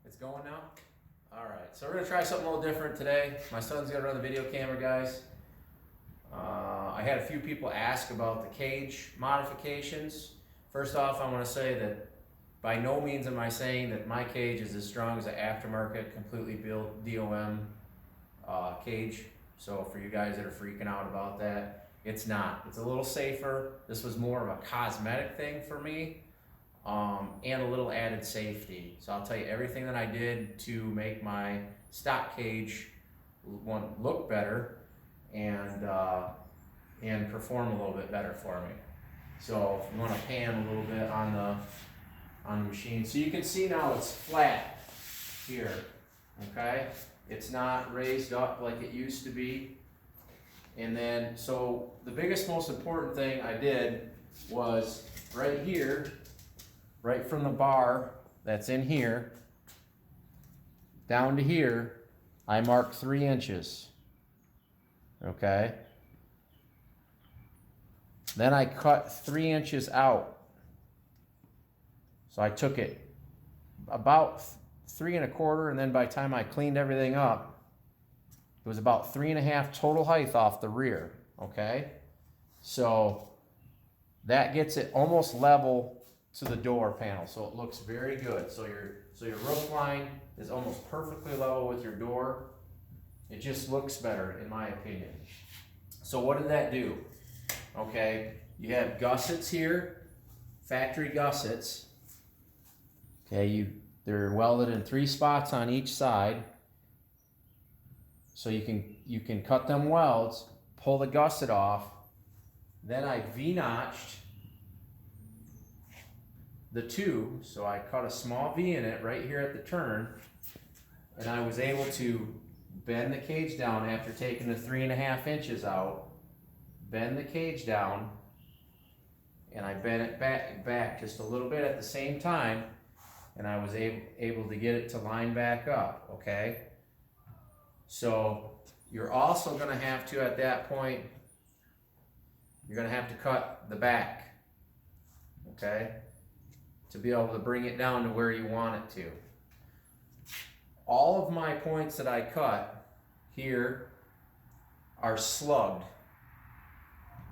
It's going now? Alright, so we're going to try something a little different today. My son's going to run the video camera, guys. I had a few people ask about the cage modifications. First off, I want to say that by no means am I saying that my cage is as strong as an aftermarket, completely built DOM cage. So for you guys that are freaking out about that, it's not. It's a little safer. This was more of a cosmetic thing for me. And a little added safety. So I'll tell you everything that I did to make my stock cage look better and perform a little bit better for me. So if you want to pan a little bit on the machine, so you can see now it's flat here. Okay, it's not raised up like it used to be. And then so the biggest, most important thing I did was right here. Right from the bar that's in here down to here, I marked 3 inches. Okay. Then I cut 3 inches out. So I took it about 3 1/4, and then by the time I cleaned everything up, it was about 3 1/2 total height off the rear. Okay. So that gets it almost level to the door panel, so it looks very good. So your roof line is almost perfectly level with your door. It just looks better, in my opinion. So what did that do? Okay, you have gussets here, factory gussets. Okay, they're welded in 3 spots on each side. So you can cut them welds, pull the gusset off. Then I V-notched the tube, so I cut a small V in it right here at the turn, and I was able to bend the cage down after taking the 3 1/2 inches out, bend the cage down, and I bent it back just a little bit at the same time, and I was able to get it to line back up. Okay, so you're also going to have to, at that point, you're going to have to cut the back. Okay, to be able to bring it down to where you want it to. All of my points that I cut here are slugged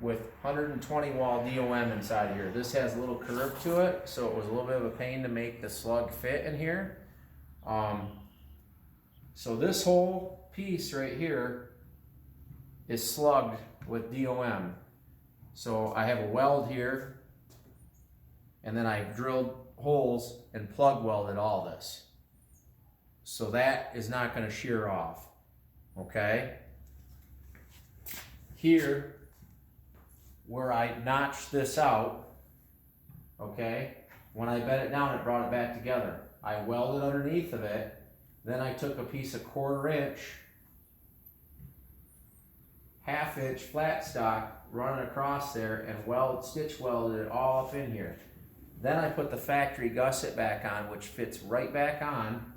with 120 wall DOM inside here. This has a little curve to it, so it was a little bit of a pain to make the slug fit in here. So this whole piece right here is slugged with DOM. So I have a weld here, and then I drilled holes and plug welded all this. So that is not going to shear off. Okay? Here, where I notched this out, okay, when I bent it down, it brought it back together. I welded underneath of it. Then I took a piece of 1/4 inch, 1/2 inch flat stock, run it across there, and stitch welded it all up in here. Then I put the factory gusset back on, which fits right back on,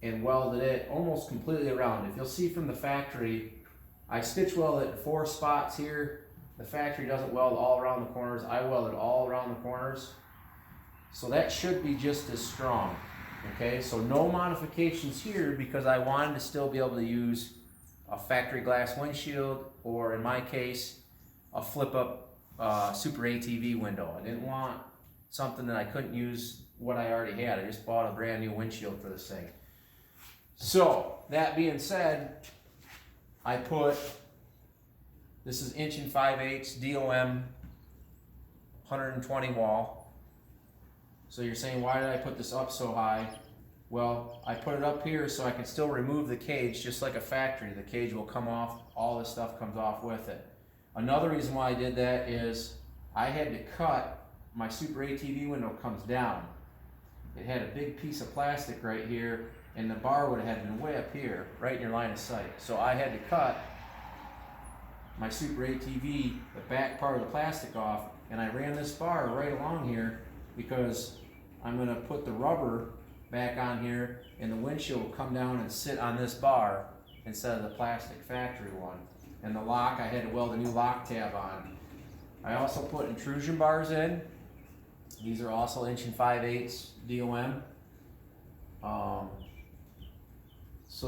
and welded it almost completely around. If you'll see from the factory, I stitch welded it in 4 spots here. The factory doesn't weld all around the corners. I welded all around the corners. So that should be just as strong. Okay, so no modifications here because I wanted to still be able to use a factory glass windshield, or in my case, a flip-up Super ATV window. I didn't want something that I couldn't use what I already had. I just bought a brand new windshield for this thing. So that being said, I put, this is 1 5/8 DOM 120 wall. So you're saying, why did I put this up so high? Well, I put it up here so I can still remove the cage just like a factory. The cage will come off, all this stuff comes off with it. Another reason why I did that is I had to cut, my Super ATV window comes down. It had a big piece of plastic right here, and the bar would have been way up here, right in your line of sight. So I had to cut my Super ATV, the back part of the plastic off, and I ran this bar right along here because I'm going to put the rubber back on here, and the windshield will come down and sit on this bar instead of the plastic factory one. And the lock, I had to weld a new lock tab on. I also put intrusion bars in. These are also 1 5/8 DOM. So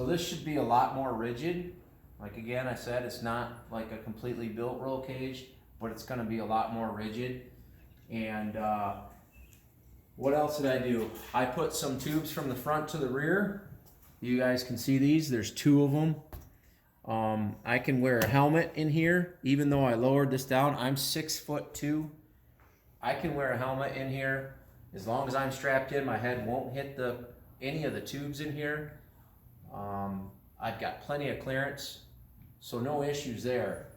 this should be a lot more rigid. Like again, I said, it's not like a completely built roll cage, but it's going to be a lot more rigid. And what else did I do? I put some tubes from the front to the rear. You guys can see these. There's 2 of them. I can wear a helmet in here, even though I lowered this down. I'm 6'2". I can wear a helmet in here as long as I'm strapped in. My head won't hit any of the tubes in here. I've got plenty of clearance, so no issues there.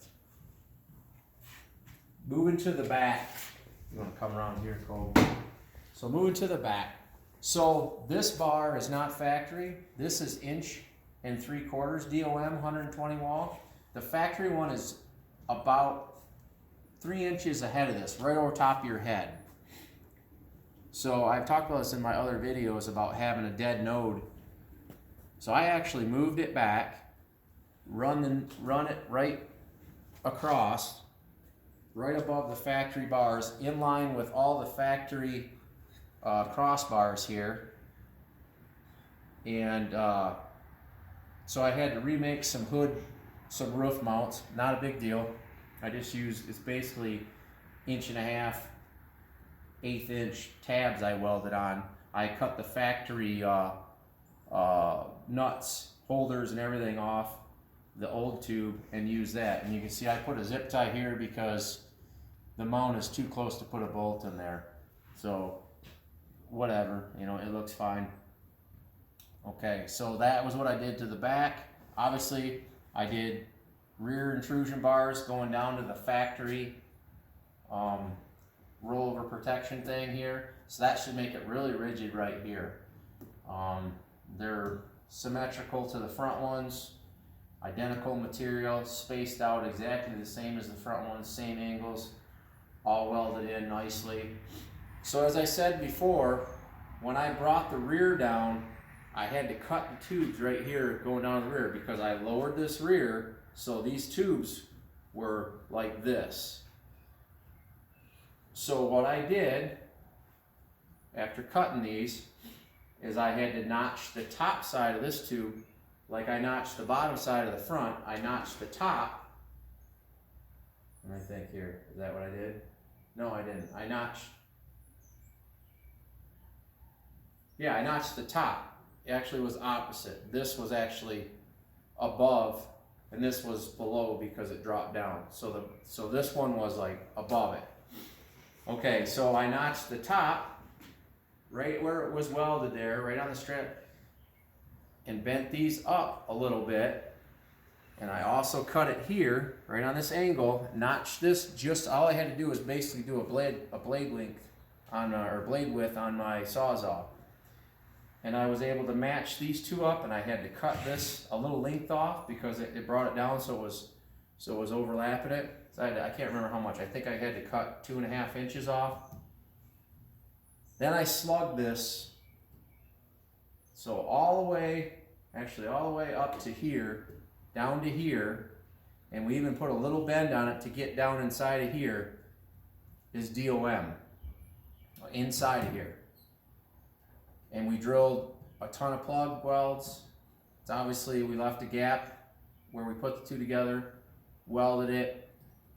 Moving to the back. You want to come around here, Cole? So moving to the back. So this bar is not factory. This is 1 3/4 DOM 120 wall. The factory one is about 3 inches ahead of this, right over top of your head. So I've talked about this in my other videos about having a dead node. So I actually moved it back, run it right across, right above the factory bars, in line with all the factory crossbars here. And so I had to remake some roof mounts. Not a big deal. I just used, it's basically 1.5 inch, 1/8 inch tabs I welded on. I cut the factory nuts, holders, and everything off the old tube and used that. And you can see I put a zip tie here because the mount is too close to put a bolt in there. So whatever, you know, it looks fine. Okay, so that was what I did to the back. Obviously, I did rear intrusion bars going down to the factory rollover protection thing here. So that should make it really rigid right here. They're symmetrical to the front ones, identical material, spaced out exactly the same as the front ones, same angles, all welded in nicely. So as I said before, when I brought the rear down, I had to cut the tubes right here going down the rear because I lowered this rear, so these tubes were like this. So what I did after cutting these is I had to notch the top side of this tube like I notched the bottom side of the front. I notched the top. Let me think here, is that what I did? No, I didn't. I notched the top. It actually was opposite. This was actually above and this was below because it dropped down. So this one was like above it. Okay, so I notched the top right where it was welded there, right on the strip, and bent these up a little bit. And I also cut it here, right on this angle, notched this. Just all I had to do was basically do a blade length on, or blade width on my Sawzall. And I was able to match these two up, and I had to cut this a little length off because it brought it down so it was overlapping it. So I can't remember how much. I think I had to cut 2.5 inches off. Then I slugged this, so all the way up to here, down to here, and we even put a little bend on it to get down inside of here, is DOM, inside of here. And we drilled a ton of plug welds. It's obviously, we left a gap where we put the two together, welded it,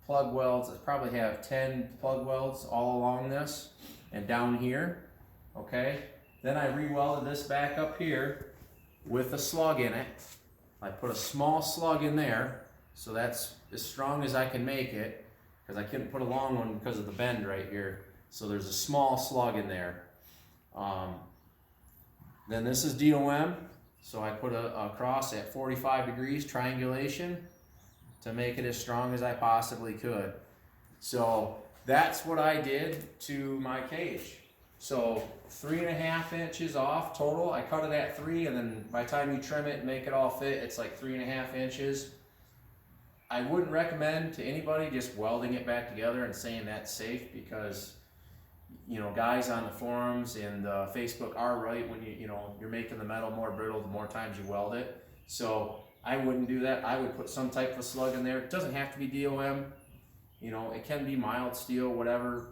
plug welds. I probably have 10 plug welds all along this and down here, okay? Then I re-welded this back up here with a slug in it. I put a small slug in there, so that's as strong as I can make it, because I couldn't put a long one because of the bend right here. So there's a small slug in there. Then this is DOM, so I put a cross at 45 degrees triangulation to make it as strong as I possibly could. So that's what I did to my cage. So 3.5 inches off total. I cut it at 3, and then by the time you trim it and make it all fit, it's like 3.5 inches. I wouldn't recommend to anybody just welding it back together and saying that's safe, because you know, guys on the forums and Facebook are right when you're making the metal more brittle the more times you weld it. So I wouldn't do that. I would put some type of slug in there. It doesn't have to be DOM. You know, it can be mild steel, whatever.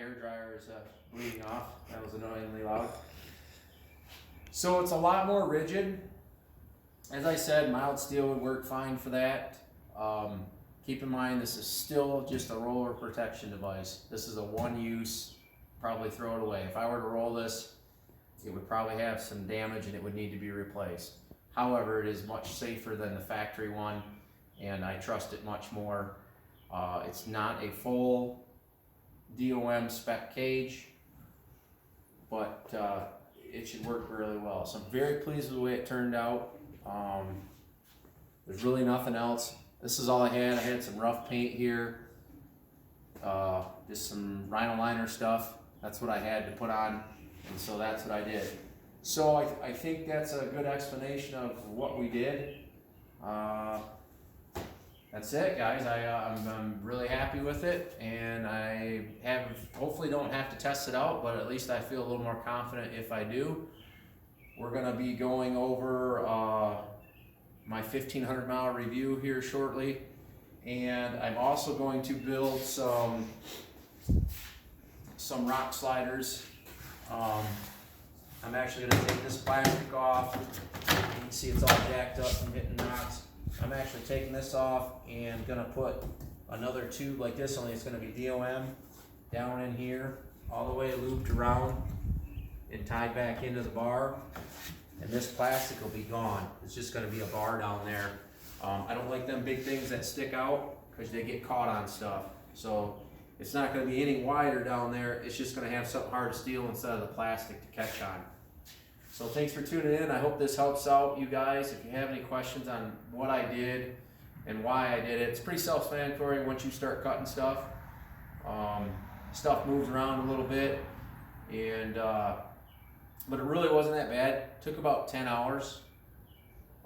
hair dryer is bleeding off. That was annoyingly loud. So it's a lot more rigid. As I said, mild steel would work fine for that. Keep in mind, this is still just a roller protection device. This is a one-use, probably throw it away. If I were to roll this, it would probably have some damage and it would need to be replaced. However, it is much safer than the factory one, and I trust it much more. It's not a full DOM spec cage, but it should work really well. So I'm very pleased with the way it turned out. There's really nothing else. This is all I had. I had some rough paint here, just some rhino liner stuff. That's what I had to put on, and so that's what I did. So I think that's a good explanation of what we did. That's it, guys. I'm really happy with it, and I hopefully don't have to test it out, but at least I feel a little more confident if I do. We're gonna be going over my 1,500 mile review here shortly, and I'm also going to build some rock sliders. I'm actually going to take this plastic off. You can see it's all jacked up from hitting rocks. I'm actually taking this off and going to put another tube like this, only it's going to be DOM down in here, all the way looped around and tied back into the bar. And this plastic will be gone. It's just going to be a bar down there. I don't like them big things that stick out because they get caught on stuff. So it's not going to be any wider down there. It's just going to have some hard steel instead of the plastic to catch on. So thanks for tuning in. I hope this helps out you guys. If you have any questions on what I did and why I did it, it's pretty self-explanatory once you start cutting stuff. Stuff moves around a little bit, and but it really wasn't that bad. It took about 10 hours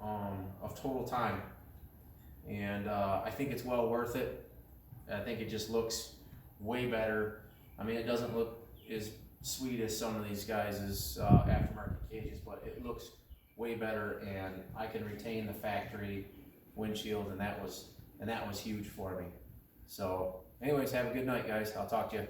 of total time, and I think it's well worth it. I think it just looks way better. I mean, it doesn't look as sweet as some of these guys' aftermarket cages, but it looks way better, and I can retain the factory windshield, and that was huge for me. So anyways, have a good night, guys. I'll talk to you.